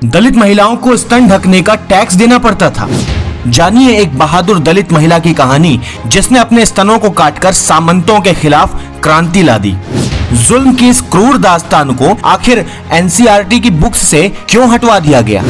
दलित महिलाओं को स्तन ढकने का टैक्स देना पड़ता था। जानिए एक बहादुर दलित महिला की कहानी जिसने अपने स्तनों को काटकर सामंतों के खिलाफ क्रांति ला दी। जुल्म की इस क्रूर दास्तान को आखिर एनसीईआरटी की बुक्स से क्यों हटवा दिया गया?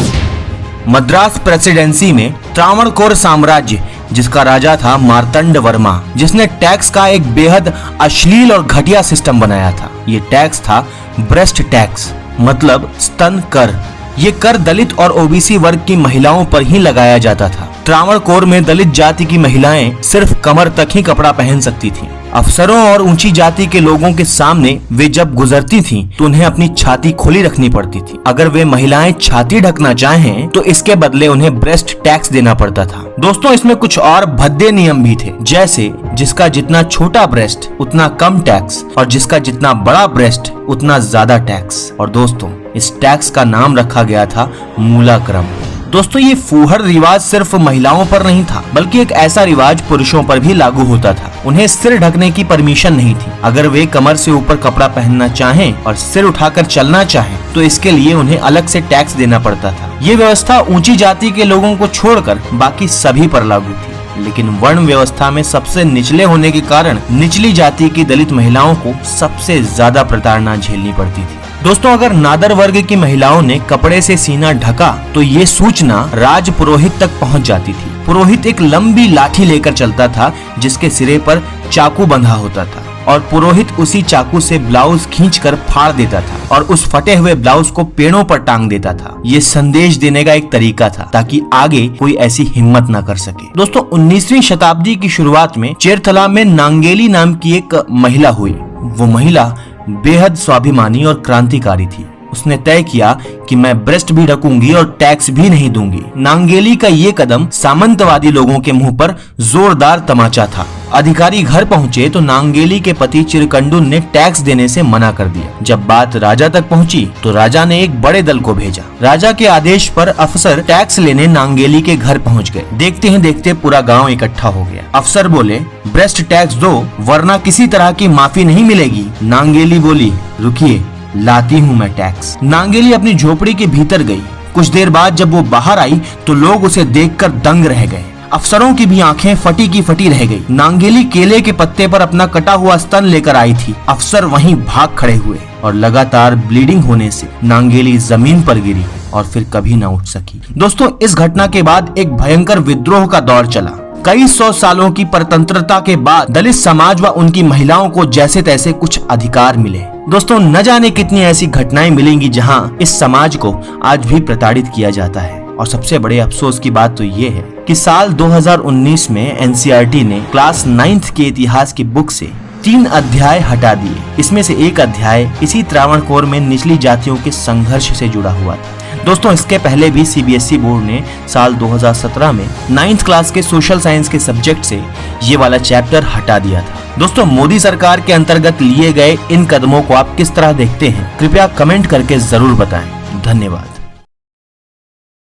मद्रास प्रेसिडेंसी में त्रावणकोर साम्राज्य, जिसका राजा था मार्तंड वर्मा, जिसने टैक्स का एक बेहद अश्लील और घटिया सिस्टम बनाया था। ये टैक्स था ब्रेस्ट टैक्स, मतलब स्तन कर। ये कर दलित और ओबीसी वर्ग की महिलाओं पर ही लगाया जाता था। त्रावणकोर में दलित जाति की महिलाएं सिर्फ कमर तक ही कपड़ा पहन सकती थीं। अफसरों और ऊंची जाति के लोगों के सामने वे जब गुजरती थीं, तो उन्हें अपनी छाती खुली रखनी पड़ती थी। अगर वे महिलाएं छाती ढकना चाहें, तो इसके बदले उन्हें ब्रेस्ट टैक्स देना पड़ता था। दोस्तों, इसमें कुछ और भद्दे नियम भी थे, जैसे जिसका जितना छोटा ब्रेस्ट उतना कम टैक्स और जिसका जितना बड़ा ब्रेस्ट उतना ज्यादा टैक्स। और दोस्तों, इस टैक्स का नाम रखा गया था मूलाक्रम। दोस्तों, ये फूहड़ रिवाज सिर्फ महिलाओं पर नहीं था, बल्कि एक ऐसा रिवाज पुरुषों पर भी लागू होता था। उन्हें सिर ढकने की परमिशन नहीं थी। अगर वे कमर से ऊपर कपड़ा पहनना चाहें और सिर उठाकर चलना चाहें, तो इसके लिए उन्हें अलग से टैक्स देना पड़ता था। ये व्यवस्था ऊंची जाति के लोगों को छोड़कर बाकी सभी पर लागू थी, लेकिन वर्ण व्यवस्था में सबसे निचले होने के कारण निचली जाति की दलित महिलाओं को सबसे ज्यादा प्रताड़ना झेलनी पड़ती थी। दोस्तों, अगर नादर वर्ग की महिलाओं ने कपड़े से सीना ढका, तो ये सूचना राज पुरोहित तक पहुंच जाती थी। पुरोहित एक लंबी लाठी लेकर चलता था, जिसके सिरे पर चाकू बंधा होता था, और पुरोहित उसी चाकू से ब्लाउज खींचकर फाड़ देता था और उस फटे हुए ब्लाउज को पेड़ों पर टांग देता था। ये संदेश देने का एक तरीका था, ताकि आगे कोई ऐसी हिम्मत न कर सके। दोस्तों, 19वीं शताब्दी की शुरुआत में चेरथला में नांगेली नाम की एक महिला हुई। वो महिला बेहद स्वाभिमानी और क्रांतिकारी थी। उसने तय किया कि मैं ब्रेस्ट भी ढकूंगी और टैक्स भी नहीं दूंगी। नांगेली का ये कदम सामंतवादी लोगों के मुंह पर जोरदार तमाचा था। अधिकारी घर पहुंचे तो नांगेली के पति चिरकंडुन ने टैक्स देने से मना कर दिया। जब बात राजा तक पहुंची, तो राजा ने एक बड़े दल को भेजा। राजा के आदेश पर अफसर टैक्स लेने नांगेली के घर पहुंच गए। देखते ही देखते पूरा गांव इकट्ठा हो गया। अफसर बोले, ब्रेस्ट टैक्स दो, वरना किसी तरह की माफी नहीं मिलेगी। नांगेली बोली, रुकिए, लाती हूँ मैं टैक्स। नांगेली अपनी झोपड़ी के भीतर गई। कुछ देर बाद जब वो बाहर आई, तो लोग उसे देखकर दंग रह गए। अफसरों की भी आंखें फटी की फटी रह गई। नांगेली केले के पत्ते पर अपना कटा हुआ स्तन लेकर आई थी। अफसर वहीं भाग खड़े हुए और लगातार ब्लीडिंग होने से नांगेली जमीन पर गिरी और फिर कभी न उठ सकी। दोस्तों, इस घटना के बाद एक भयंकर विद्रोह का दौर चला। कई 100 सालों की परतंत्रता के बाद दलित समाज व उनकी महिलाओं को जैसे तैसे कुछ अधिकार मिले। दोस्तों, न जाने कितनी ऐसी घटनाएं मिलेंगी जहां इस समाज को आज भी प्रताड़ित किया जाता है। और सबसे बड़े अफसोस की बात तो ये है कि साल 2019 में एनसीईआरटी ने क्लास 9th के इतिहास की बुक से 3 अध्याय हटा दिए। इसमें से एक अध्याय इसी त्रावणकोर में निचली जातियों के संघर्ष से जुड़ा हुआ था। दोस्तों, इसके पहले भी सीबीएसई बोर्ड ने साल 2017 में 9th क्लास के सोशल साइंस के सब्जेक्ट से ये वाला चैप्टर हटा दिया था। दोस्तों, मोदी सरकार के अंतर्गत लिए गए इन कदमों को आप किस तरह देखते हैं? कृपया कमेंट करके जरूर बताएं। धन्यवाद।